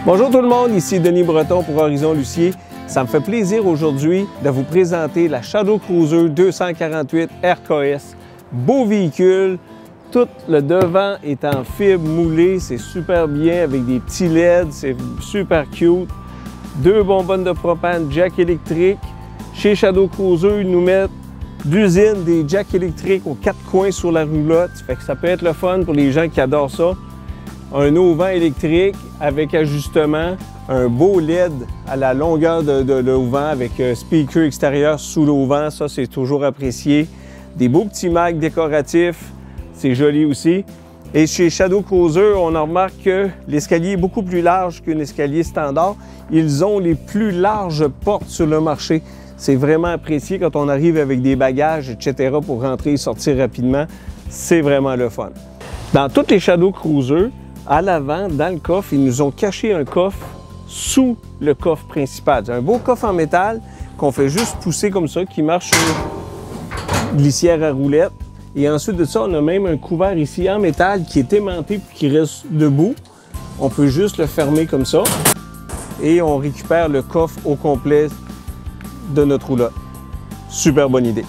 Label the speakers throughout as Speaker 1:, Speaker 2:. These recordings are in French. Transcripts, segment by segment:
Speaker 1: Bonjour tout le monde, ici Denis Breton pour Horizon Lucier. Ça me fait plaisir aujourd'hui de vous présenter la Shadow Cruiser 248 RKS. Beau véhicule, tout le devant est en fibre moulée, c'est super bien avec des petits LED, c'est super cute. Deux bonbonnes de propane, jack électrique. Chez Shadow Cruiser, ils nous mettent d'usine des jacks électriques aux quatre coins sur la roulotte. Fait que ça peut être le fun pour les gens qui adorent ça. Un auvent électrique avec ajustement, un beau LED à la longueur de l'auvent avec speaker extérieur sous l'auvent, ça c'est toujours apprécié. Des beaux petits mags décoratifs, c'est joli aussi. Et chez Shadow Cruiser, on en remarque que l'escalier est beaucoup plus large qu'un escalier standard. Ils ont les plus larges portes sur le marché. C'est vraiment apprécié quand on arrive avec des bagages, etc. pour rentrer et sortir rapidement. C'est vraiment le fun. Dans toutes les Shadow Cruiser, à l'avant, dans le coffre, ils nous ont caché un coffre sous le coffre principal. C'est un beau coffre en métal qu'on fait juste pousser comme ça, qui marche sur glissière à roulettes. Et ensuite de ça, on a même un couvert ici en métal qui est aimanté puis qui reste debout. On peut juste le fermer comme ça et on récupère le coffre au complet de notre roulotte. Super bonne idée.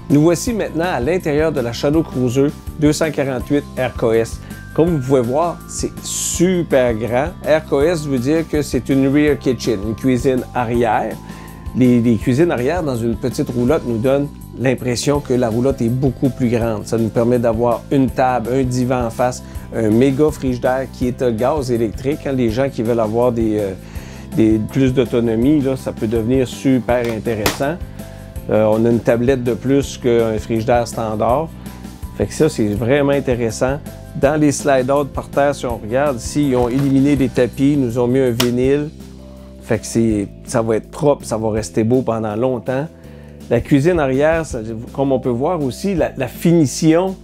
Speaker 1: Nous voici maintenant à l'intérieur de la Shadow Cruiser 248 RKS. Comme vous pouvez voir, c'est super grand. RKS veut dire que c'est une rear kitchen, une cuisine arrière. Les cuisines arrière dans une petite roulotte nous donnent l'impression que la roulotte est beaucoup plus grande. Ça nous permet d'avoir une table, un divan en face, un méga frigidaire qui est à gaz électrique. Hein, les gens qui veulent avoir plus d'autonomie, ça peut devenir super intéressant. On a une tablette de plus qu'un frigidaire standard. Fait que ça, c'est vraiment intéressant. Dans les slide-out par terre, si on regarde ici, ils ont éliminé les tapis, ils nous ont mis un vinyle. Fait que ça va être propre, ça va rester beau pendant longtemps. La cuisine arrière, comme on peut voir aussi, la finition,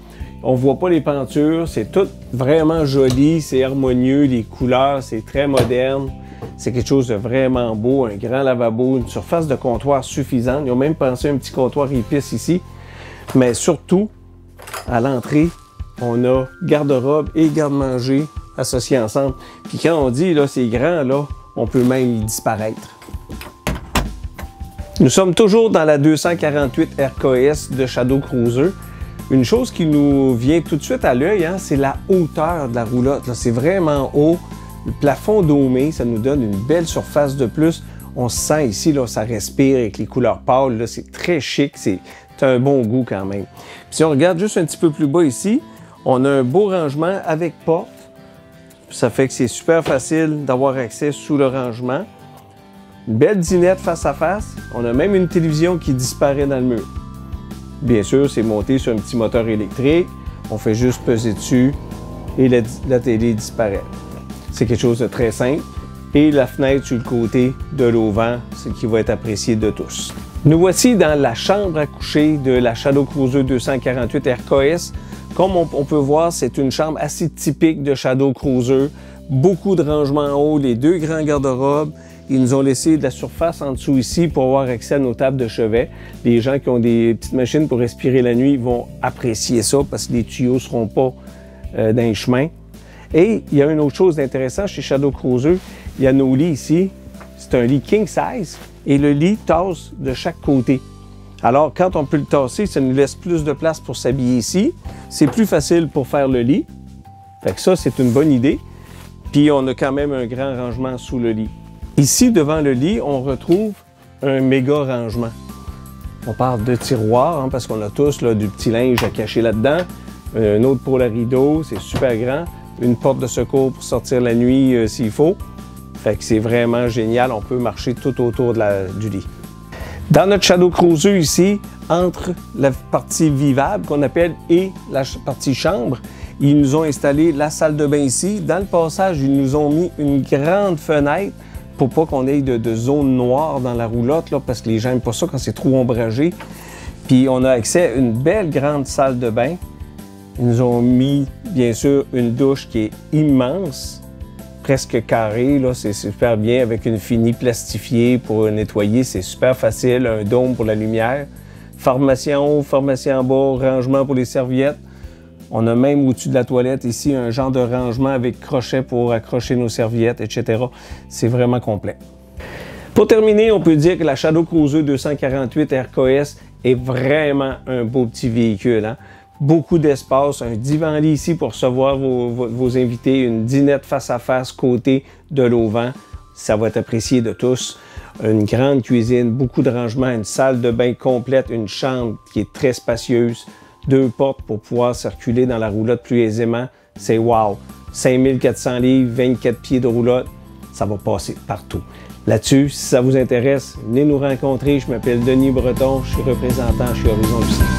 Speaker 1: on ne voit pas les pentures, c'est tout vraiment joli, c'est harmonieux, les couleurs, c'est très moderne. C'est quelque chose de vraiment beau, un grand lavabo, une surface de comptoir suffisante. Ils ont même pensé un petit comptoir épices ici. Mais surtout, à l'entrée, on a garde-robe et garde-manger associés ensemble. Puis quand on dit là c'est grand, là, on peut même y disparaître. Nous sommes toujours dans la 248 RKS de Shadow Cruiser. Une chose qui nous vient tout de suite à l'œil, hein, c'est la hauteur de la roulotte. C'est vraiment haut. Le plafond domé, ça nous donne une belle surface de plus. On se sent ici, là, ça respire avec les couleurs pâles. C'est très chic, c'est un bon goût quand même. Puis si on regarde juste un petit peu plus bas ici, on a un beau rangement avec porte. Ça fait que c'est super facile d'avoir accès sous le rangement. Une belle dinette face à face. On a même une télévision qui disparaît dans le mur. Bien sûr, c'est monté sur un petit moteur électrique. On fait juste peser dessus et la télé disparaît. C'est quelque chose de très simple. Et la fenêtre sur le côté de l'auvent, ce qui va être apprécié de tous. Nous voici dans la chambre à coucher de la Shadow Cruiser 248 RKS. Comme on peut voir, c'est une chambre assez typique de Shadow Cruiser. Beaucoup de rangements en haut, les deux grands garde-robes. Ils nous ont laissé de la surface en dessous ici pour avoir accès à nos tables de chevet. Les gens qui ont des petites machines pour respirer la nuit vont apprécier ça parce que les tuyaux ne seront pas dans les chemins. Et il y a une autre chose d'intéressant chez Shadow Cruiser. Il y a nos lits ici. C'est un lit king size et le lit tasse de chaque côté. Alors, quand on peut le tasser, ça nous laisse plus de place pour s'habiller ici. C'est plus facile pour faire le lit. Fait que ça, c'est une bonne idée. Puis, on a quand même un grand rangement sous le lit. Ici, devant le lit, on retrouve un méga rangement. On parle de tiroirs, hein, parce qu'on a tous là, du petit linge à cacher là-dedans. Un autre pour le rideau, c'est super grand. Une porte de secours pour sortir la nuit s'il faut. Fait que c'est vraiment génial. On peut marcher tout autour du lit. Dans notre Shadow Cruiser ici, entre la partie vivable qu'on appelle et la partie chambre, ils nous ont installé la salle de bain ici. Dans le passage, ils nous ont mis une grande fenêtre pour pas qu'on ait de zone noire dans la roulotte, là, parce que les gens n'aiment pas ça quand c'est trop ombragé. Puis on a accès à une belle grande salle de bain. Ils nous ont mis, bien sûr, une douche qui est immense, presque carrée, là, c'est super bien, avec une fini plastifiée pour nettoyer, c'est super facile, un dôme pour la lumière, pharmacie en haut, pharmacie en bas, rangement pour les serviettes. On a même au-dessus de la toilette ici un genre de rangement avec crochet pour accrocher nos serviettes, etc. C'est vraiment complet. Pour terminer, on peut dire que la Shadow Cruiser 248 RKS est vraiment un beau petit véhicule, hein? Beaucoup d'espace, un divan-lit ici pour recevoir vos invités, une dinette face à face côté de l'auvent. Ça va être apprécié de tous. Une grande cuisine, beaucoup de rangements, une salle de bain complète, une chambre qui est très spacieuse, 2 portes pour pouvoir circuler dans la roulotte plus aisément. C'est wow! 5400 livres, 24 pieds de roulotte, ça va passer partout. Là-dessus, si ça vous intéresse, venez nous rencontrer. Je m'appelle Denis Breton, je suis représentant chez Horizon Lucie.